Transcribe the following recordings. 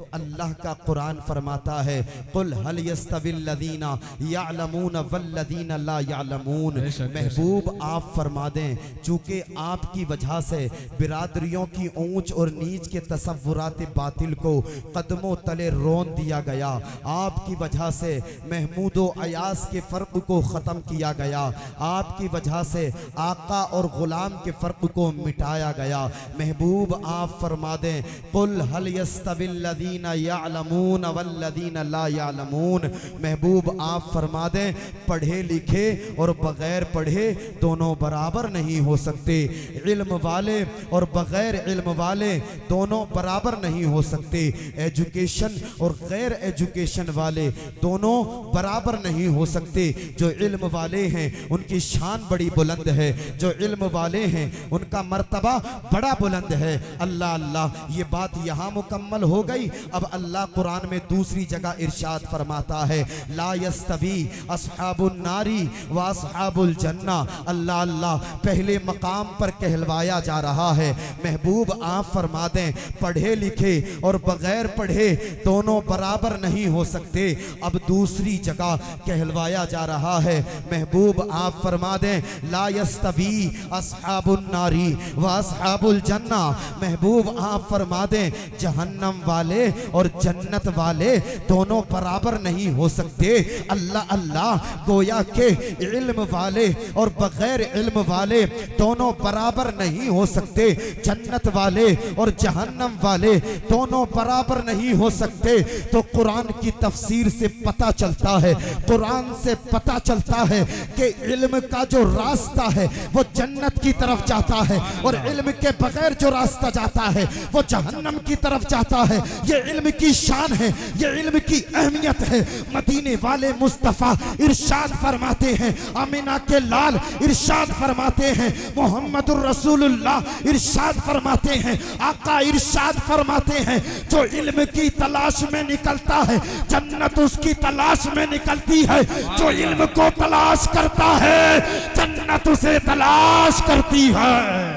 तो अल्लाह का कुरान फरमाता है कुल हल यस्तविल्लज़ीना यअलमून वल्लज़ीना ला यअलमून। महबूब आप फरमा दें, चूँकि आपकी वजह से बिरादरियों की ऊंच और नीच के तसव्वुरात बातिल को कदमों तले रोन दिया गया, आपकी वजह से महमूद व अयास के फ़र्क को ख़त्म किया गया, आपकी वजह से आका और ग़ुलाम के फ़र्क को मिटाया गया। महबूब आप फरमा दें कुल हल यस्तविल्लज़ीना यअलमून वल्लज़ीना ला यअलमून। महबूब आप फरमा दें पढ़े लिखे और बग़ैर पढ़े दोनों बराबर नहीं हो सकते, इल्म वाले और बग़ैर इल्म वाले दोनों बराबर नहीं हो सकते, एजुकेशन और गैर एजुकेशन वाले दोनों बराबर नहीं हो सकते। जो इल्म वाले हैं उनकी शान बड़ी बुलंद है, जो इल्म वाले हैं उनका मर्तबा बड़ा बुलंद है। अल्लाह अल्लाह, ये बात यहाँ मुकम्मल हो गई। अब अल्लाह कुरान में दूसरी जगह इरशाद फरमाता है ला यस्तवी अस्हाबुन नारी व अस्हाबुल जन्ना। अल्लाह अल्लाह, पहले मकाम पर कहलवाया जा रहा है। महबूब आप फरमा दें पढ़े लिखे और बगैर पढ़े दोनों बराबर नहीं हो सकते। अब दूसरी जगह कहलवाया जा रहा है। महबूब आप फरमा दें ला यस्तवी अस्हाबुन नारी व अस्हाबुल जन्ना। महबूब आप फरमा दें जहन्नम वाले और जन्नत वाले दोनों बराबर नहीं हो सकते। अल्लाह अल्लाह, गोया के इल्म वाले और बगैर इल्म वाले दोनों बराबर नहीं हो सकते, जन्नत वाले और जहन्नम वाले दोनों बराबर नहीं हो सकते। तो कुरान की तफसीर से पता चलता है, कुरान से पता चलता है कि इल्म का जो रास्ता है वो जन्नत की तरफ जाता है और इल्म के बगैर जो रास्ता जाता है वो जहन्नम की तरफ जाता है। ये इल्म की शान है, ये इल्म की अहमियत है। मदीने वाले मुस्तफ़ा इरशाद फरमाते हैं, आमिना के लाल इरशाद फरमाते हैं, मोहम्मदुर रसूलुल्लाह इरशाद फरमाते हैं, आका इरशाद फरमाते हैं जो इल्म की तलाश में निकलता है जन्नत उसकी तलाश में निकलती है, जो इल्म को तलाश करता है जन्नत उसे तलाश करती है।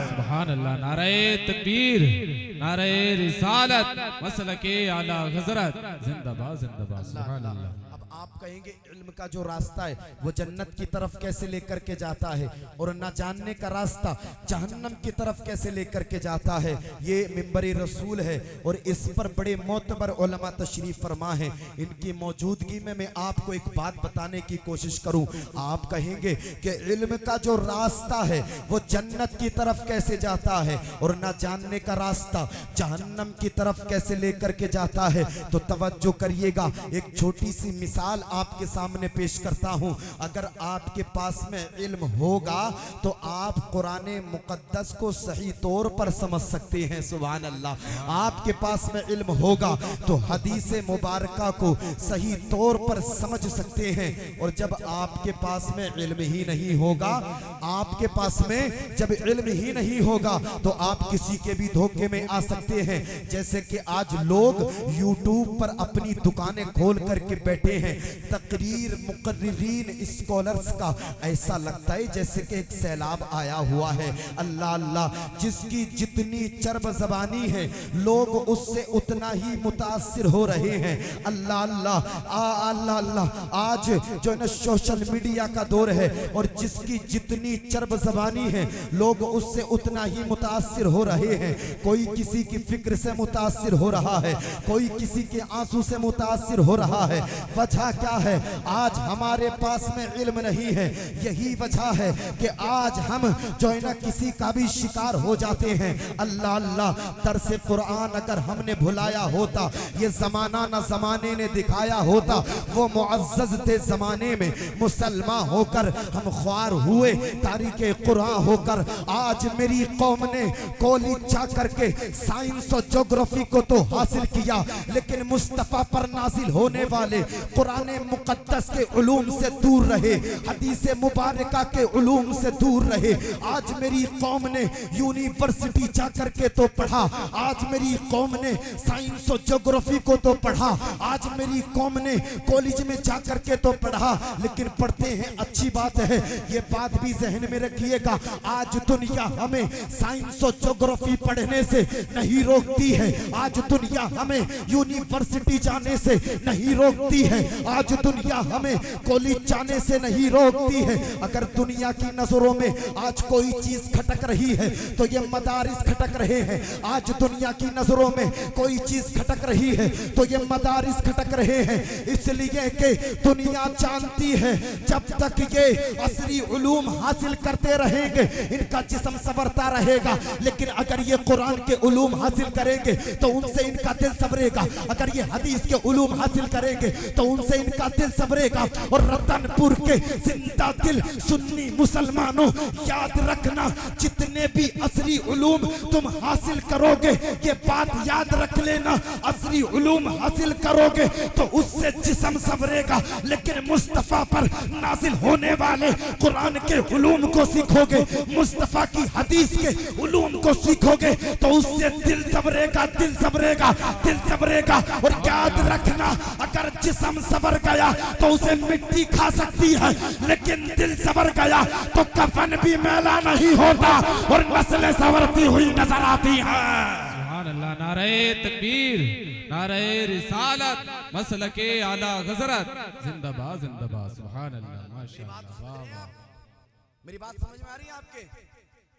सुभान अल्लाह, नारे तकबीर, नारे रिसालत, मसलके आला हज़रत, जिंदाबाद जिंदाबाद। सुभान अल्लाह। अब आप कहेंगे इल्म का जो रास्ता है वो जन्नत की तरफ कैसे लेकर के जाता है और ना जानने का रास्ता जहन्नम की तरफ कैसे लेकर के जाता है। ये मिंबर रसूल है और इस पर बड़े मोतबर उलमा तशरीफ फरमा है। इनकी मौजूदगी में मैं आपको एक बात बताने की कोशिश करूं। आप कहेंगे कि इल्म का जो रास्ता है वो जन्नत की तरफ कैसे जाता है और ना जानने का रास्ता जहन्नम की तरफ कैसे लेकर के जाता है। तो तवज्जो करिएगा, एक छोटी सी मिसाल आपके सामने पेश करता हूं। अगर आपके पास में इल्म होगा तो आप कुरान मुकद्दस को सही तौर पर समझ सकते हैं। सुभान अल्लाह। आपके पास में इल्म होगा तो हदीस मुबारका को सही तौर पर समझ सकते हैं। और जब आपके पास में इल्म ही नहीं होगा, आपके पास में जब इल्म ही नहीं होगा तो आप किसी के भी धोखे में आ सकते हैं। जैसे कि आज लोग यूट्यूब पर अपनी दुकानें खोल करके बैठे हैं, तकरीर मुकर्रिरीन स्कॉलर्स का ऐसा लगता है जैसे कि एक सैलाब आया हुआ है। अल्लाह अल्लाह, जिसकी जितनी चरब ज़बानी है लोग उससे उतना ही मुतासिर हो रहे हैं। अल्लाह अल्लाह, अल्लाह अल्लाह, आज जो है ना सोशल मीडिया का दौर है और जिसकी जितनी चरब ज़बानी है लोग उससे उतना ही मुतासिर हो रहे हैं। कोई किसी की फिक्र से मुतासिर हो रहा है, कोई किसी के आंसू से मुतासिर हो रहा है। वजह क्या है? आज हमारे पास में इल्म नहीं है। यही वजह है कि आज हम जो है ना किसी का भी शिकार हो जाते हैं। अल्लाह अल्लाह, दर्स कुरान अगर हमने भुलाया होता, ये जमाना ना जमाने ने दिखाया होता, वो मुअज़्ज़ज़ थे जमाने में मुसलमान होकर हम ख्वार हुए, तारीके कुरान होकर। आज मेरी कौम ने कॉलेज जा करके साइंस और ज्योग्राफी को तो हासिल किया, लेकिन मुस्तफ़ा पर नाजिल होने वाले कुरान मुकद्दस के उलूम से दूर रहे, हदीस मुबारका के उलूम से दूर रहे। आज मेरी कौम ने यूनिवर्सिटी जा करके तो पढ़ा, आज मेरी कौम ने साइंस और ज्योग्राफी को तो पढ़ा, आज मेरी कौम ने कॉलेज में जा करके तो पढ़ा, लेकिन पढ़ते हैं अच्छी बात है, ये बात भी जहन में रखिएगा, आज दुनिया हमें साइंस और ज्योग्राफी पढ़ने से नहीं रोकती है, आज दुनिया हमें यूनिवर्सिटी जाने से नहीं रोकती है, आज दुनिया हमें कॉलेज जाने से नहीं रोकती है। अगर दुनिया की नजरों में आज कोई चीज खटक रही है तो ये मदारिस खटक रहे हैं। आज दुनिया की नजरों में कोई चीज खटक रही है तो ये मदारिस खटक रहे हैं। इसलिए कि दुनिया जानती है जब तक ये असली उलूम हासिल करते रहेंगे इनका जिस्म संवरता रहेगा, लेकिन अगर ये कुरान के उलूम हासिल करेंगे तो उनसे इनका दिल संवरेगा, अगर ये हदीस के उलूम हासिल करेंगे तो उनसे इनका दिल संवरेगा। और रतनपुर के जिंदा दिल सुन्नी मुसलमानों, याद रखना जितने भी असली उलूम तुम हासिल करोगे, ये बात याद रख लेना, असली उलूम हासिल करोगे तो उससे जिस्म संवरेगा, लेकिन मुस्तफा पर नाजिल होने वाले कुरान के उलूम को सीखोगे, मुस्तफा की हदीस के उलूम को सीखोगे तो उससे दिल संवरेगा, दिल संवरेगा, दिल संवरेगा। और याद रखना अगर जिस्म संवर गया तो उसे मिट्टी खा सकती है, लेकिन दिल संवर गया तो कफन भी मैला नहीं होता और नस्लें संवरती हुई नजर आती हैं। सुभान अल्लाह, नारे तकबीर, नारे रिसालत, मसलके आला हज़रत, जिंदाबाद जिंदाबाद। सुभान अल्लाह, माशाअल्लाह। मेरी बात समझ में आ रही है आपके?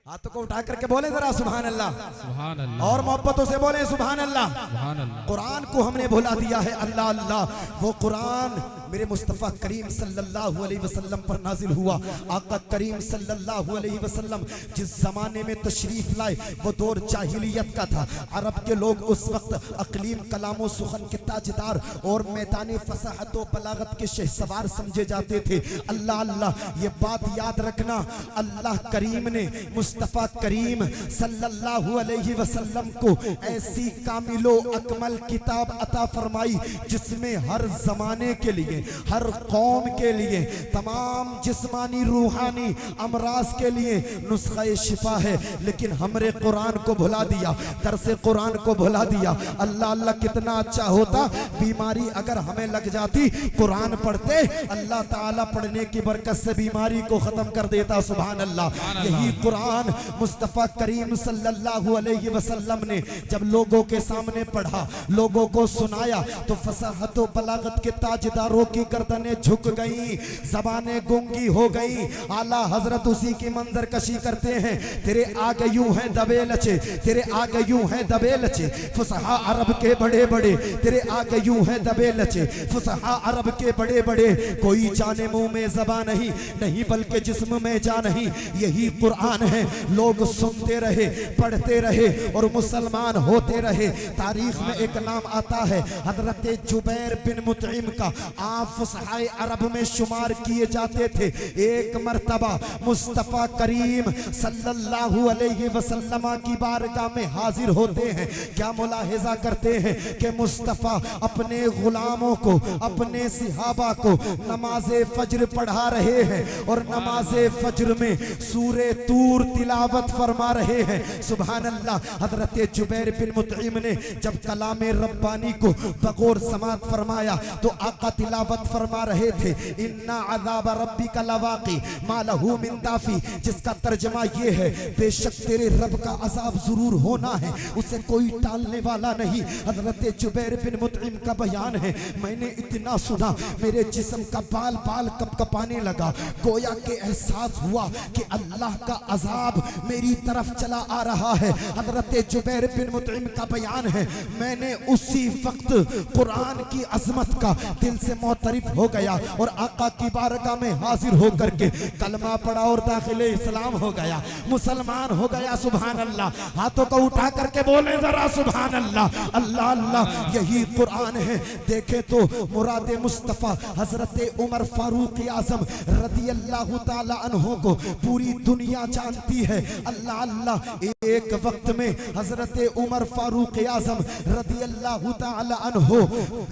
हाथों को उठा करके बोले जरा सुभान अल्लाह, सुभान अल्लाह, और मोहब्बतों से बोले सुभान अल्लाह। सुभान अल्लाह। कुरान को हमने भुला दिया है, अल्लाह अल्लाह। वो कुरान मेरे मुस्तफ़ा करीम सल्लल्लाहु अलैहि वसल्लम पर नाजिल हुआ। आका करीम सल्लल्लाहु अलैहि वसल्लम जिस जमाने में तशरीफ लाए वो दौर जाहिलियत का था। अरब के लोग उस वक्त अकलीम कलामो सुखन के ताजदार और मैदान फसाहत व बलागत के शहसवार समझे जाते थे। अल्लाह अल्लाह, ये बात याद रखना, अल्लाह करीम ने मुस्तफ़ा करीम सल्लल्लाहु अलैहि वसल्लम को ऐसी कामिलो अकमल किताब अता फरमाई जिसमें हर जमाने के लिए, हर कौम के लिए, तमाम जिस्मानी रूहानी अमराज के लिए नुस्खा शिफा है। लेकिन हमरे कुरान को भुला दिया, दरसे कुरान को भुला दिया। अल्लाह अल्लाह, कितना अच्छा होता बीमारी अगर हमें लग जाती, कुरान पढ़ते, अल्लाह ताला पढ़ने की बरकत से बीमारी को खत्म कर देता। सुभान अल्लाह। यही कुरान मुस्तफ़ा करीम सल्लल्लाहु अलैहि वसल्लम ने जब लोगों के सामने पढ़ा, लोगों को सुनाया तो फसाहत व बलागत के ताजदारों की गर्दनें झुक गई, ज़बानें गूंगी हो गई। आला हजरत उसी की मंजर कशी करते हैं। तेरे आगे यूं है दबे लचे, तेरे आगे यूं है दबे लचे, फुसहा अरब के बड़े बड़े, तेरे आगे यूं है दबे लचे, फुसहा अरब के बड़े बड़े। कोई जाने मुंह में ज़बान नहीं, नहीं बल्कि जिस्म में जा नहीं। यही कुरान है। लोग सुनते रहे, पढ़ते रहे और मुसलमान होते रहे। तारीख में एक नाम आता है हजरत जुबैर बिन मुतइम का। आप फुसहाए अरब में शुमार किए जाते थे। एक मर्तबा मुस्तफ़ा करीम सल्लल्लाहु अलैहि वसल्लम की बारगाह में हाजिर होते हैं। क्या मुलाहिजा करते हैं कि मुस्तफ़ा अपने गुलामों को, अपने सिहाबा को नमाज़े फज्र पढ़ा रहे हैं और नमाज़े फज्र में सूरे तूर तिलावत फरमा रहे हैं। सुभान अल्लाह। हजरत जुबैर बिन मुतइम ने जब कलामे रब्बानी को बगौर समात फरमाया तो आका तिलावत फरमा रहे थे, इन्ना अज़ाब रब्बिका लवाक़ी मा लहू मिन दाफ़ी, जिसका तर्जमा ये है, बेशक तेरे रब का अज़ाब जरूर होना है, उसे कोई टालने वाला नहीं। हजरत जुबैर बिन मुतइम का बयान है, मैंने इतना सुना मेरे जिस्म का बाल बाल कपकपाने लगा। गोया के एहसास हुआ कि अल्लाह का अज़ाब मेरी तरफ चला आ रहा है। हजरत जुबैर बिन मुतइम का बयान है, मैंने उसी वक्त कुरान की अजमत का दिल से मोतरिफ हो गया और आका की बारगाह में हाजिर होकर के कलमा पढ़ा और दाखिले इस्लाम हो गया, मुसलमान हो गया। सुभान अल्लाह। हाथों को उठा करके बोले जरा सुभान अल्लाह। अल्लाह अल्लाह, यही कुरान है। देखे तो मुराद मुस्तफ़ा हजरत उमर फारूक आज़म रज़ी अल्लाह ताला अन्हो को पूरी दुनिया जानती है। अल्लाह अल्लाह। एक वक्त में हजरत उमर फारूक आज़म रज़ी अल्लाह ताला अन्हो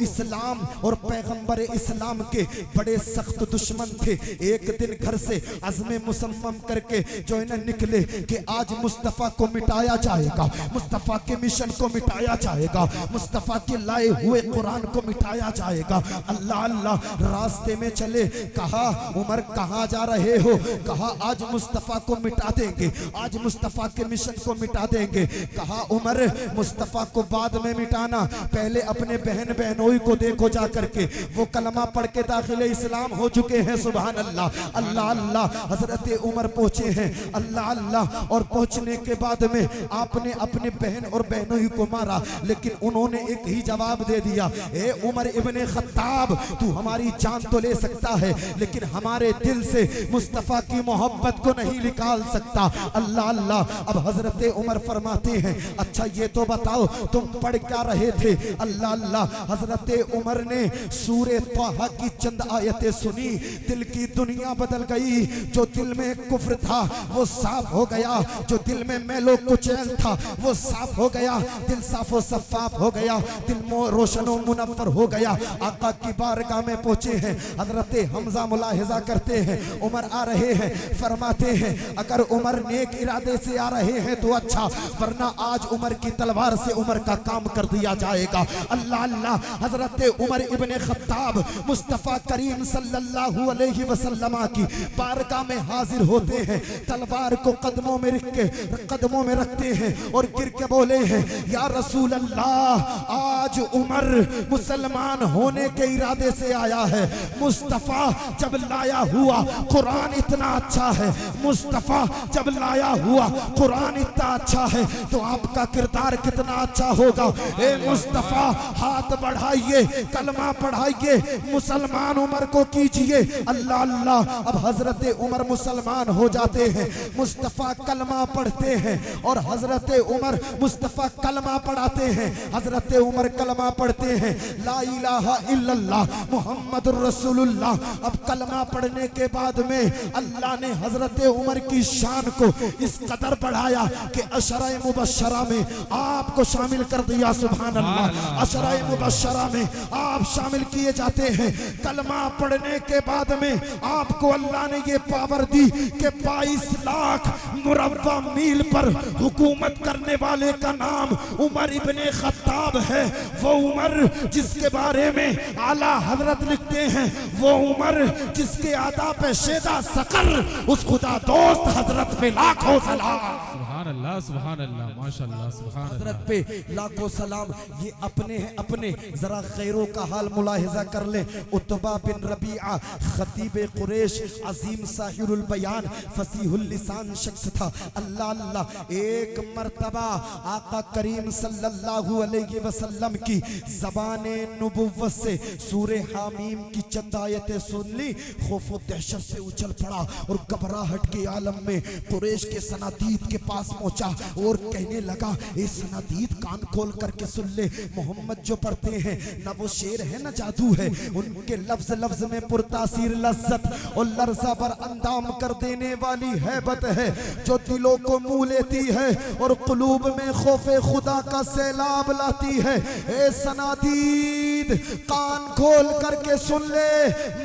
इस्लाम और पैगंबर इस्लाम के बड़े सख्त दुश्मन थे। एक दिन घर से अज़्म मुसम्मम करके जो है ना निकले कि आज मुस्तफ़ा को मिटाया जाएगा, मुस्तफ़ा के मिशन को मिटाया जाएगा, मुस्तफ़ा के लाए हुए कुरान को मिटाया जाएगा। अल्लाह अल्लाह रास्ते में चले। कहा उमर कहाँ जा रहे हो? कहा आज मुस्तफ़ा को मिटा देंगे, आज मुस्तफ़ा के मिशन को मिटा देंगे। कहा उमर मुस्तफ़ा को बाद में मिटाना, पहले अपने बहन बहनोई को देखो जा करके, वो कलमा पढ़ के दाखिले इस्लाम हो चुके हैं। सुभान अल्लाह। अल्लाह अल्लाह। हजरत उमर पहुंचे हैं। अल्लाह अल्लाह। और पहुंचने के बाद में आपने अपने बहन और बहनोई को मारा, लेकिन उन्होंने एक ही जवाब दे दिया, ए उमर इब्ने खत्ताब, तू हमारी जान तो ले सकता है लेकिन हमारे दिल से मुस्तफ़ा की मोहब्बत को नहीं निकाल सकता। अल्लाह अल्लाह। अब हजरत उमर फरमाते हैं, अच्छा ये तो बताओ तुम पढ़ क्या रहे थे? अल्लाह अल्लाह। हजरत उमर ने सूरे तौहा की चंद आयतें सुनी, दिल की दुनिया बदल गई। जो दिल में कुफ्र था वो साफ हो गया, जो दिल में मैलो कुचैल था वो साफ हो गया, दिल साफो सफाफ हो गया, दिल रोशनो मुनव्वर हो गया। आका की बारगाह में पहुंचे हैं। हजरत हमजा मुलाहिजा करते हैं, उमर आ रहे हैं, फरमाते हैं अगर उमर नेक इरादे से आ रहे हैं तो अच्छा, वरना आज उमर की तलवार से उमर का काम कर दिया जाएगा। अल्लाह अल्लाह। हजरत उमर इब्ने खत्ताब मुस्तफ़ा करीम सल्लल्लाहु अलैहि वसल्लम की बारगाह में हाजिर होते हैं, तलवार को कदमों में रखते हैं और गिर के बोले हैं, या रसूल अल्लाह, आज उमर मुसलमान होने के इरादे से आया है। मुस्तफ़ा जब लाया हुआ कुरान इतना अच्छा है, मुस्तफ़ा जब लाया हुआ कुरान इतना अच्छा है तो आपका किरदार कितना अच्छा होगा। ए मुस्तफ़ा हाथ बढ़ाइए, कलमा पढ़ाइए, मुसलमान उमर को कीजिए। अल्लाह अल्लाह। अब हजरत उमर मुसलमान हो जाते हैं, मुस्तफ़ा कलमा पढ़ते हैं और हजरत उमर मुस्तफ़ा कलमा पढ़ाते हैं। हजरत उमर कलमा पढ़ते हैं, ला इलाहा इल्लल्लाह मुहम्मदुर रसूलुल्लाह। अब कलमा पढ़ने के बाद में अल्लाह ने हजरत उमर की शान को इस कदर बढ़ाया कि अशरा मुबशरा में आपको शामिल कर दिया। सुभान अल्लाह। अशरा मुबशरा में आप शामिल किए जाते हैं। कलमा पढ़ने के बाद में आपको अल्लाह ने ये पावर दी कि 22 लाख मुरव्वा मील पर हुकूमत करने वाले का नाम उमर इब्ने खत्ताब है। वो उमर जिसके बारे में आला हजरत लिखते हैं, वो उमर जिसके आदा पे शेदा सकर, उस खुदा दोस्त हजरत पे लाखों सलाम। सुभान अल्लाह, सुभान अल्लाह, माशाअल्लाह, सुभान अल्लाह। हजरत पे लाखों सलाम। ये अपने हैं अपने, जरा खैरों का हाल मुलाहिजा कर ले। उतबा बिन रबीआ खतीब कुरैश, अजीम साहिरुल बयान, फसीहुल लिसान शख्स था। अल्लाह अल्लाह। एक मर्तबा आका करीम सल्लल्लाहु अलैहि वसल्लम की ज़बाने नुबुव्वत से सूरे हामीम की चंद आयतें सुन ली, खौफ व दहशत से उछल पड़ा और घबराहट के आलम में कुरैश के सनातीद के पास पहुंचा और कहने लगा, ए सनातीद कान खोल करके सुन ले, मोहम्मद जो पढ़ते हैं ना वो शेर है ना जादू है, उनके लफ्ज लफ्ज में पुरतासीर लज्जत और लर्जा पर अंदाम कर देने वाली हैबत है जो दिलों को मुँह लेती है और कुलूब में खौफे खुदा का सैलाब लाती है। ए सनातीद कान खोल करके सुन ले,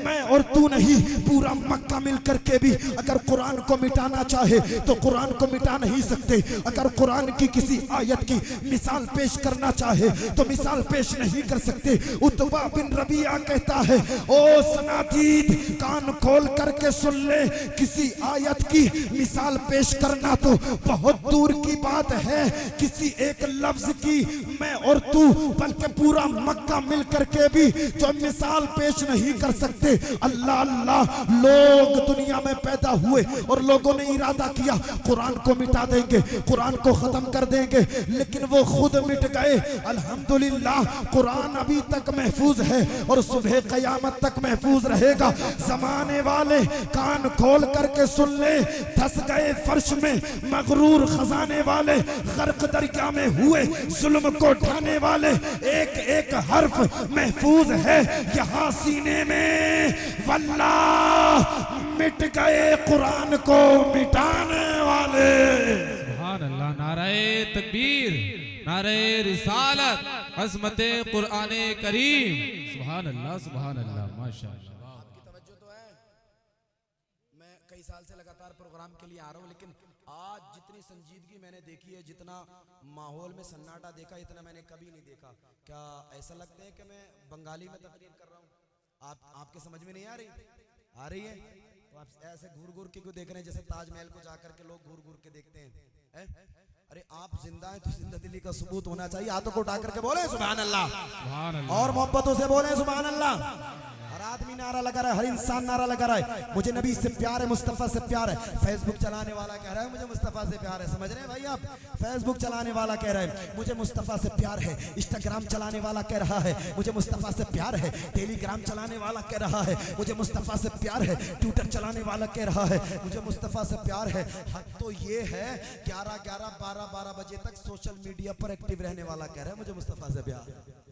मैं और तू नहीं पूरा मक्का मिल करके भी अगर कुरान को मिटाना चाहे तो कुरान को मिटा नहीं सकते। अगर कुरान की किसी आयत की मिसाल पेश करना चाहे तो मिसाल पेश नहीं कर सकते। उतबा बिन रबिया कहता है, ओ सनातीद कान खोल करके सुन ले, किसी आयत की मिसाल पेश करना तो बहुत दूर की बात है, किसी एक लफ्ज की मैं और तू बल्कि पूरा मक्का मिल करके भी जो मिसाल पेश नहीं कर सकते। अल्लाह अल्लाह। लोग दुनिया में पैदा हुए और लोगों ने इरादा किया कुरान को मिटा देंगे, कुरान को खत्म कर देंगे, लेकिन वो खुद मिट गए। अल्हम्दुलिल्लाह कुरान अभी तक महफूज है और सुबह क़यामत तक महफूज रहेगा। जमाने वाले कान खोल करके सुन ले, धस गए फर्श में मगरूर खजाने वाले, गर्क दरिया में हुए जुल्म को ढाने वाले, एक एक हर्फ महफूज है यहाँ सीने में। वल्लाह मिट गए कुरान को मिटाने वाले। सुभान अल्लाह। नारे तकबीर, नारे रिसालत, अज़मते कुरान करीम। सुभान अल्लाह माशाअल्लाह। आपकी तवज्जो तो है। मैं कई साल से लगातार प्रोग्राम के लिए आ रहा हूँ, लेकिन आज जितनी संजीदगी मैंने देखी है, जितना माहौल में सन्नाटा देखा, इतना मैंने कभी नहीं देखा। क्या ऐसा लगता है कि मैं बंगाली में तकरीर कर रहा हूँ? आपके समझ में नहीं आ रही है? तो आप ऐसे घूर घूर के क्यों देख रहे हैं, जैसे ताजमहल को जाकर के लोग घूर घूर के देखते हैं? अरे आप जिंदा हैं तो जिंदा दिली का सबूत होना चाहिए। हाथों को उठा करके बोले सुभान अल्लाह, और मोहब्बतों से बोले सुभान अल्लाह। हर आदमी नारा लगा रहा है, हर इंसान नारा लगा रहा है, मुझे नबी से प्यार है, मुस्तफा से प्यार है। फेसबुक चलाने वाला कह रहा है मुझे मुस्तफा से प्यार है। समझ रहे हैं भाई आप? फेसबुक चलाने वाला कह रहा है मुझे मुस्तफा से प्यार है। इंस्टाग्राम चलाने वाला कह रहा है मुझे मुस्तफा से प्यार है। टेलीग्राम चलाने वाला कह रहा है मुझे मुस्तफा से प्यार है। ट्विटर चलाने वाला कह रहा है मुझे मुस्तफा से प्यार है। हद तो ये है 11-11, 12-12 बजे तक सोशल मीडिया पर एक्टिव रहने वाला कह रहा है मुझे मुस्तफा से प्यार है।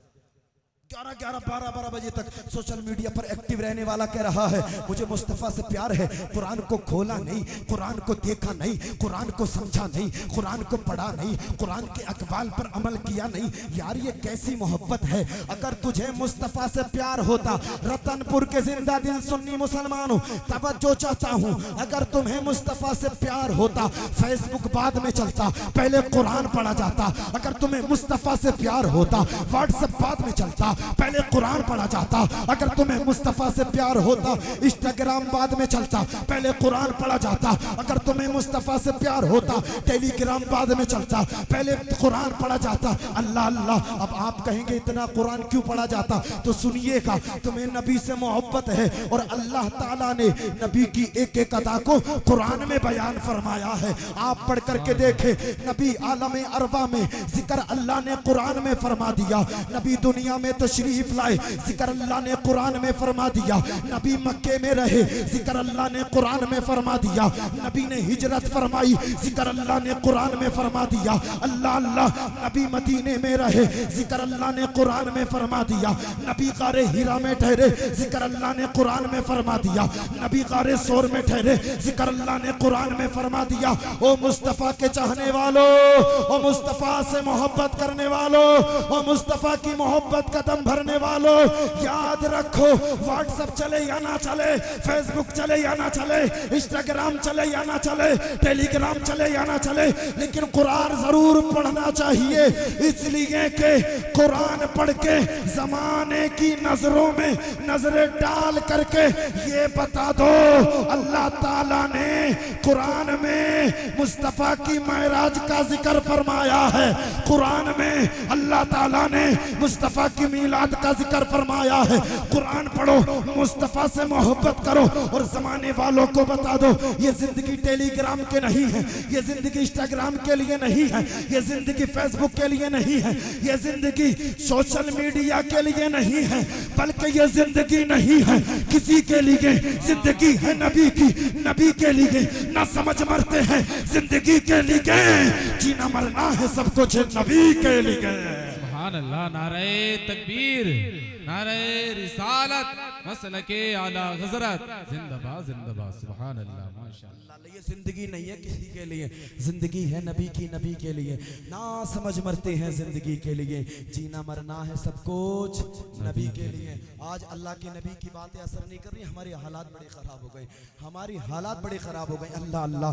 11-11, 12-12 बजे तक सोशल मीडिया पर एक्टिव रहने वाला कह रहा है मुझे मुस्तफा से प्यार है। कुरान को खोला नहीं, कुरान को देखा नहीं, कुरान को समझा नहीं, कुरान को पढ़ा नहीं, कुरान के अकवाल पर अमल किया नहीं। यार ये कैसी मोहब्बत है? अगर तुझे मुस्तफा से प्यार होता, रतनपुर के जिंदा दिल सुन्नी मुसलमानों तवज्जो चाहता हूँ, अगर तुम्हें मुस्तफा से प्यार होता, फेसबुक बाद में चलता, पहले कुरान पढ़ा जाता। अगर तुम्हें मुस्तफा से प्यार होता, व्हाट्सएप बाद में चलता, पहले कुरान पढ़ा जाता। अगर तुम्हें मुस्तफा से प्यार होता, इंस्टाग्राम बाद में चलता, पहले कुरान पढ़ा जाता। अगर तुम्हें मुस्तफा से प्यार होता, टेलीग्राम बाद में चलता, पहले कुरान पढ़ा जाता। अल्लाह अल्लाह, अब आप कहेंगे इतना कुरान क्यों पढ़ा जाता? तो सुनिएगा, तुम्हें नबी से मोहब्बत है और अल्लाह ताला ने नबी की एक एक अदा को कुरान में बयान फरमाया है। आप पढ़ करके देखे, नबी आलम अरवा में जिक्र अल्लाह ने कुरान में फरमा दिया। नबी दुनिया में तशरीफ लाए, जिक्र अल्लाह ने कुरान में फरमा दिया। नबी मक्के में रहे, जिक्र अल्लाह ने कुरान में फरमा दिया। नबी ने हिजरत फरमाई, जिक्र अल्लाह ने कुरान में फरमा दिया। अल्लाह अल्लाह, नबी मदीने में रहे, जिक्र अल्लाह ने कुरान में फरमा दिया। नबी गारे हिरा में ठहरे, जिक्र अल्लाह ने कुरान में फरमा दिया। नबी गारे सोर में ठहरे, जिक्र अल्लाह ने कुरान में फरमा दिया। ओ मुस्तफा के चाहने वालों, ओ मुस्तफा से मोहब्बत करने वालों, ओ मुस्तफा की मोहब्बत का दम भरने वालों, याद रखो, व्हाट्सएप चले या ना चले, फेसबुक चले या ना चले, इंस्टाग्राम चले या ना चले, टेलीग्राम चले या ना चले, लेकिन कुरान जरूर पढ़ना चाहिए। इसलिए कि कुरान पढ़ के जमाने की नजरों में नजरें डाल करके ये बता दो, अल्लाह ताला ने कुरान में मुस्तफा की मेराज का जिक्र फरमाया है। कुरान में अल्लाह ताला ने मुस्तफा की मीलाद का जिक्र फरमाया है। कुरान पढ़ो, मुस्तफा से मोहब्बत करो और जमाने वालों को बता दो, ये जिंदगी टेलीग्राम के नहीं है, ये जिंदगी इंस्टाग्राम के लिए नहीं है, ये जिंदगी फेसबुक के लिए नहीं है, ये जिंदगी सोशल मीडिया के लिए नहीं है, बल्कि ये जिंदगी नहीं है किसी के लिए, जिंदगी है नबी की, नबी के लिए। ना समझ मरते हैं जिंदगी के लिए, जीना मरना है सब कुछ नबी के लिए। सुभान अल्लाह, नारे तकबीर, नारे रिसालत, मसलके आला हज़रत, जिंदाबाद जिंदाबाद, सुभान अल्लाह माशाअल्लाह। ये जिंदगी नहीं है किसी के लिए, जिंदगी है नबी की, नबी के लिए। ना समझ मरते हैं जिंदगी के लिए, जीना मरना है सब कुछ नबी के लिए। आज अल्लाह के नबी की बातें असर नहीं कर रही, हमारे हालात बड़े खराब हो गए, हमारी हालात बड़े खराब हो गए। अल्लाह अल्लाह,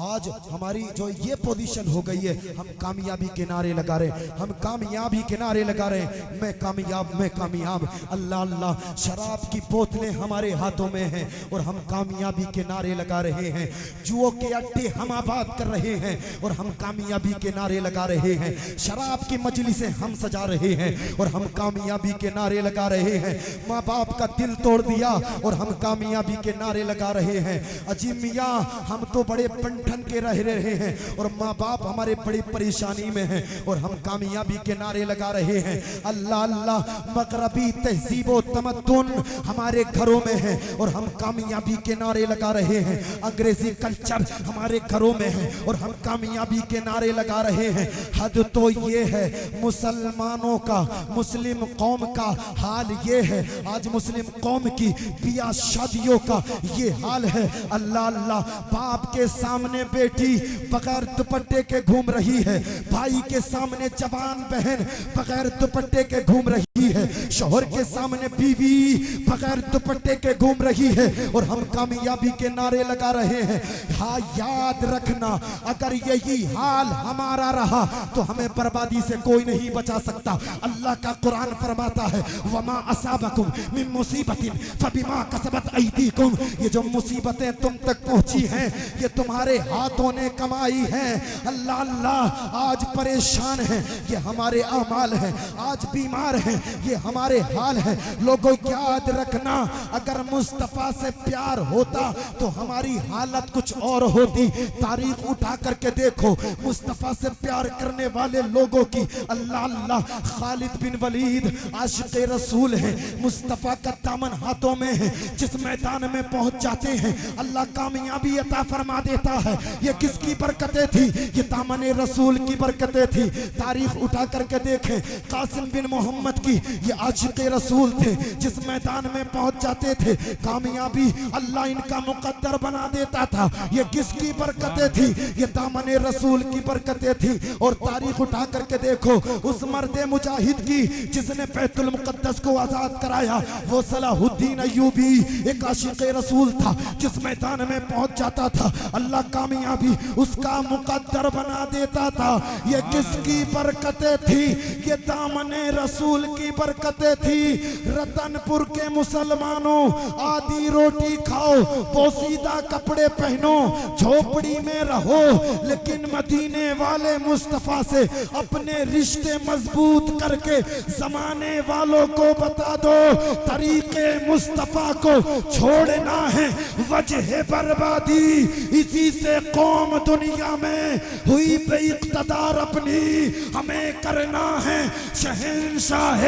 आज हमारी जो ये पोजीशन हो गई है, हम कामयाबी के नारे लगा रहे, हम कामयाबी के नारे लगा रहे, मैं कामयाब, मैं कामयाब। अल्लाह अल्लाह, शराब की बोतलें हमारे हाथों में हैं और हम कामयाबी के नारे लगा रहे हैं। जुओ के अड्डे हम आबाद कर रहे हैं और हम कामयाबी के नारे लगा रहे हैं। शराब की मजलिसें हम सजा रहे हैं और हम कामयाबी के नारे लगा रहे हैं। माँ बाप का दिल तोड़ दिया और हम कामयाबी के नारे लगा रहे हैं। अजी मियाँ, हम तो बड़े पंठन के रह रहे हैं और माँ बाप हमारे बड़ी परेशानी में हैं और हम कामयाबी के नारे लगा रहे हैं। अल्लाह अल्लाह, मगरबी तहजीब व तमद्दुन हमारे घरों में है और हम कामयाबी के नारे लगा रहे हैं। अंग्रेजी कल्चर हमारे घरों में है और हम कामयाबी के नारे लगा रहे हैं। हद तो ये है मुसलमानों का, मुस्लिम कौम का हाल ये है, आज मुस्लिम कौम की बिया शादियों का ये हाल है। अल्लाह अल्लाह, बाप के सामने बेटी बगैर दुपट्टे के घूम रही है, भाई के सामने जवान बहन बगैर दुपट्टे के घूम रही है। हैं, शौहर के सामने बीवी बगैर दुपट्टे के घूम रही है और हम कामयाबी के नारे लगा रहे हैं। हाँ, याद रखना, अगर यही हाल हमारा रहा तो हमें बर्बादी से कोई नहीं बचा सकता। अल्लाह का कुरान फरमाता है, वमा असाबकुम मिन मुसीबतिन फबिमा कसबत ऐदीकुम, ये जो मुसीबतें तुम तक पहुंची हैं ये तुम्हारे हाथों ने कमाई हैं। अल्लाह अल्लाह, आज परेशान हैं ये हमारे अमाल हैं, आज बीमार हैं ये हमारे हाल है। लोगों याद रखना, अगर मुस्तफा से प्यार होता तो हमारी हालत कुछ और होती। तारीख उठा करके देखो, मुस्तफा से प्यार करने वाले लोगों की। अल्लाह अल्लाह, खालिद बिन वलीद आशिक़े रसूल है, मुस्तफा का दामन हाथों में है, जिस मैदान में पहुंच जाते हैं अल्लाह कामयाबी अता फरमा देता है। ये किसकी बरकतें थी? ये दामन रसूल की बरकतें थी। तारीख उठा करके देखें, कासिम बिन मोहम्मद की, ये आशिक़े रसूल थे, जिस मैदान में पहुंच जाते थे कामयाबी अल्लाह इनका मुकद्दर बना देता था। ये किसकी बरकतें थी? ये दामन रसूल की बरकतें थी। और तारीख उठा करके देखो, उस मर्दे मुजाहिद की जिसने बैतुल मुक़द्दस को आजाद कराया, वो सलाहुद्दीन अय्यूबी एक आशिक़े रसूल था, जिस मैदान में पहुंच जाता था अल्लाह कामयाबी उसका मुकद्दर बना देता था। ये किसकी बरकतें थी? ये दामन रसूल की बरकतें थी। रतनपुर के मुसलमानों, आधी रोटी खाओ, पोसीदा कपड़े पहनो, झोपड़ी में रहो, लेकिन मदीने वाले मुस्तफा से अपने रिश्ते मजबूत करके जमाने वालों को बता दो, तरीके मुस्तफा को छोड़ना है वजह बर्बादी। इसी से कौम दुनिया में हुई बेइक़्तिदार अपनी, हमें करना है शहंशाह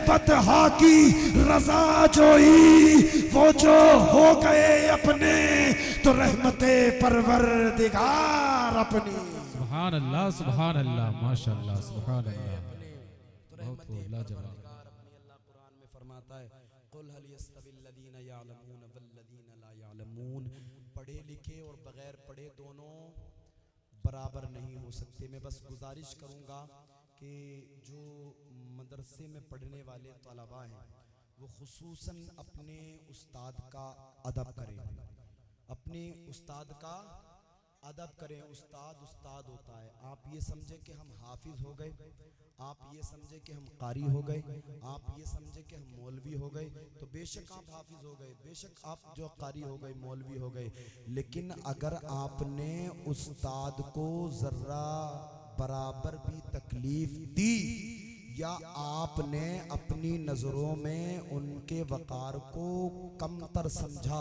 बतहा की रजा जोई। वो जो हो गए अपने तो रहमते परवरदिगार अपनी। सुभान अल्लाह, सुभान अल्लाह, माशाअल्लाह, सुभान अल्लाह, बहुत खूब, लाजवाब। अल्लाह कुरान में फरमाता है, कुल हल यस्तविल्लज़ीना यअलमून वल्लज़ीना ला यअलमून, पढ़े लिखे और बगैर पढ़े दोनों बराबर नहीं हो सकते। मैं बस गुजारिश करूंगा कि जो मदरसे में पढ़ने वाले तलबा हैं वो खुसूसन अपने उस्ताद का अदब करें, अपने उस्ताद का अदब करें। उस्ताद उस्ताद होता है। आप ये समझे कि हम हाफिज हो गए, आप ये समझे कि हम कारी हो गए, आप ये समझे कि हम मौलवी हो गए, तो बेशक आप हाफिज हो गए, बेशक आप जो कारी हो गए, मौलवी हो गए, लेकिन अगर आपने उस्ताद को जर्रा बराबर भी तकलीफ दी या आपने अपनी नजरों में उनके वकार को कमतर समझा,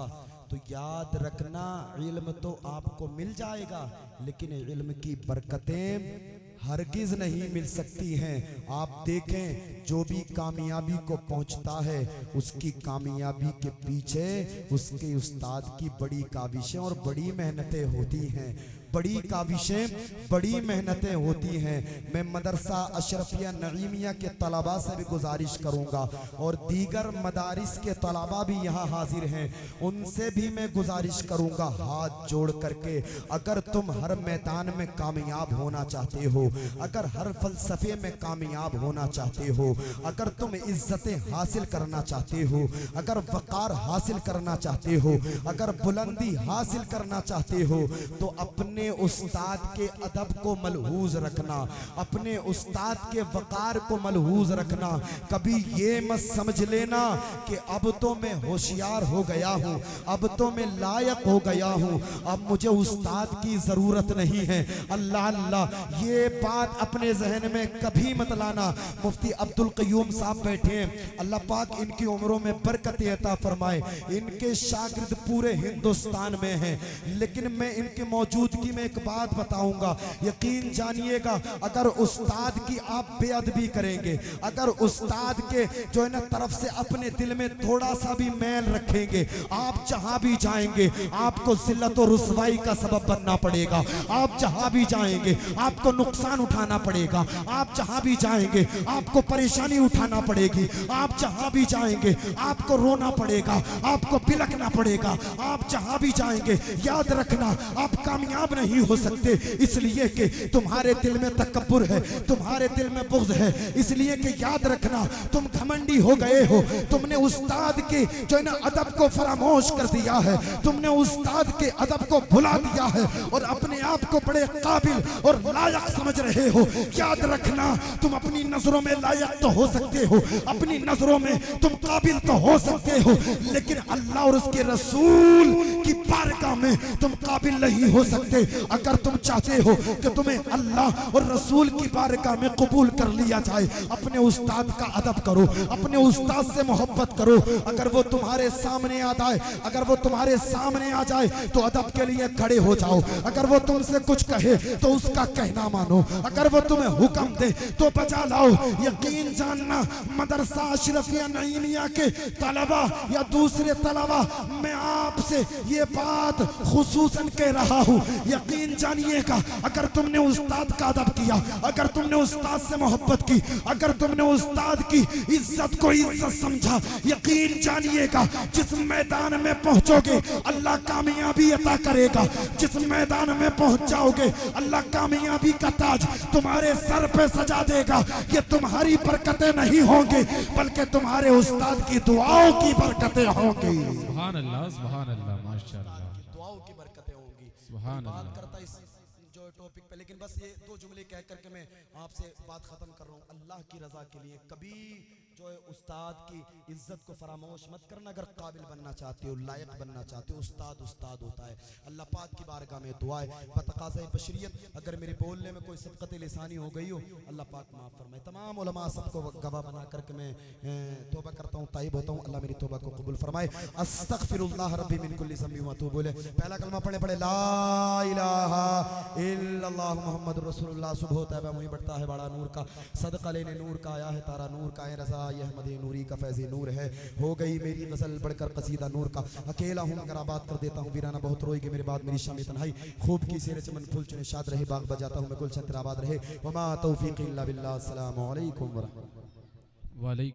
तो याद रखना इल्म तो आपको मिल जाएगा, लेकिन इल्म की बरकतें हरगिज नहीं मिल सकती हैं। आप देखें, जो भी कामयाबी को पहुंचता है उसकी कामयाबी के पीछे उसके उस्ताद की बड़ी काविशें और बड़ी मेहनतें होती हैं, बड़ी काविशें, बड़ी मेहनतें होती हैं। मैं मदरसा अशरफिया नईमिया के तलबा से भी गुजारिश करूंगा और दीगर मदारिस के तलबा भी यहाँ हाजिर हैं, उनसे भी मैं गुजारिश करूंगा हाथ जोड़ करके, अगर तुम हर मैदान में कामयाब होना चाहते हो, अगर हर फलसफे में कामयाब होना चाहते हो, अगर तुम इज्जतें हासिल करना चाहते हो, अगर वकार हासिल करना चाहते हो, अगर बुलंदी हासिल करना चाहते हो, तो अपने उस्ताद के अदब को मलहूज रखना, अपने उस्ताद के वकार को मलहूज रखना। कभी ये मत समझ लेना कि अब तो मैं होशियार हो गया हूँ, अब तो मैं लायक हो गया हूँ, अब मुझे उस्ताद की जरूरत नहीं है। अल्लाह अल्लाह, ये बात अपने जहन में कभी मत लाना। मुफ्ती अब्दुल क़य्यूम साहब बैठे हैं, अल्लाह पाक इनकी उम्रों में बरकत अता फरमाए। इनके शागिर्द पूरे हिंदुस्तान में हैं, लेकिन मैं इनके मौजूदगी में एक बात बताऊंगा, यकीन जानिएगा, अगर उस्ताद की आप बेअदबी करेंगे, अगर उस्ताद के जो है ना तरफ से अपने दिल में थोड़ा सा भी मैल रखेंगे, आप जहां भी जाएंगे आपको जिल्लत और रुसवाई का सबब बनना पड़ेगा। आप जहां भी जाएंगे आपको नुकसान उठाना पड़ेगा, आप जहां भी जाएंगे आपको परेशानी उठाना पड़ेगी, आप जहां भी जाएंगे आपको रोना पड़ेगा, आपको बिलखना पड़ेगा, आप जहां भी जाएंगे याद रखना आप कामयाब नहीं हो सकते, इसलिए कि तुम्हारे दिल में तकब्बुर है, तुम्हारे दिल में बुग़्ज़ है। इसलिए कि याद रखना, तुम घमंडी हो गए हो, तुमने उस्ताद के जो है ना अदब को फरामोश कर दिया है, तुमने उस्ताद के अदब को भुला दिया है और अपने आप को बड़े काबिल और लायक समझ रहे हो। याद रखना, तुम अपनी नजरों में लायक तो हो सकते हो, अपनी नजरों में तुम काबिल तो हो सकते हो, लेकिन अल्लाह और उसके रसूल की बारगाह में तुम काबिल नहीं हो सकते। अगर तुम चाहते हो कि तुम्हें अल्लाह और रसूल की बारगाह में कबूल कर लिया जाए, अपने उस्ताद का अदब करो, अपने उस्ताद से मोहब्बत करो। अगर वो तुम्हारे सामने आ जाए, अगर वो तुम्हारे सामने आ जाए तो अदब के लिए खड़े हो जाओ। अगर वो तुमसे कुछ कहे तो उसका कहना मानो, अगर वो तुम्हें हुक्म दे तो बजा लाओ। यकीन जानना, मदरसा अशरफिया नईमिया के तलबा या दूसरे तलबा, मैं आपसे ये बात खुसूसन कह रहा हूँ, यकीन जानिएगा, अगर तुमने उस्ताद का अदब किया, अगर तुमने उस्ताद से मोहब्बत की, अगर तुमने उस्ताद की इज्जत को इज्जत समझा, यकीन जानिएगा जिस मैदान में पहुंचोगे अल्लाह कामयाबी अता करेगा। जिस मैदान में पहुंच जाओगे अल्लाह कामयाबी का ताज तुम्हारे सर पे सजा देगा। ये तुम्हारी बरकतें नहीं होंगी, बल्कि तुम्हारे उस्ताद की दुआओं की बरकतें होंगी। सुभान अल्लाह, माशाअल्लाह, दुआओं की बरकतें होंगी। सुभान बात अल्लाह। करता इस जो टॉपिक पे, लेकिन बस ये दो जुमले कह करके मैं आपसे बात खत्म कर रहा हूँ। अल्लाह की रजा के लिए कभी जो है उस्ताद की इज्जत को फरामोश मत करना। अगर काबिल बनना चाहते हो, लायक बनना चाहते हो, उस्ताद उस्ताद होता है। अल्लाह पाक की बारगाह में दुआ है, बतकाज़े बशरियत, अगर मेरे बोलने में कोई सबकत लिसानी हो गई हो, अल्लाह पाक माफ़ फरमाए। तमाम उलमा सबको गवाह बना करके मैं तौबा करता हूँ, ताइब होता हूँ, अल्लाह मेरी तौबा को कबूल फरमाए। अस्तगफिरुल्लाह रब्बी मिन कुल्ली ज़ंबि व अतूबु इलैह। पहला कलमा पढ़े पढ़े ला इलाहा इल्लल्लाह मुहम्मदुर रसूलुल्लाह। सुबह तैबा मुझे बढ़ता है बड़ा नूर का, सदका लेने नूर का आया है तारा नूर का, है रज़ा यह मदे नूरी का फैज़ नूर है। हो गई मेरी गज़ल बढ़कर कसीदा नूर का, अकेला हूँ मगर आबाद कर देता हूँ, वीराना बहुत रोएगी मेरे बाद मेरी शाम तन्हाई। खूब की सेरे चमन फूल चुने शाद रहे, बाग बजाता हूँ मैं गुलशन तेरा आबाद रहे। वमा तौफीक़ इल्ला बिल्लाह। अस्सलामु अलैकुम व रहमतुल्लाह।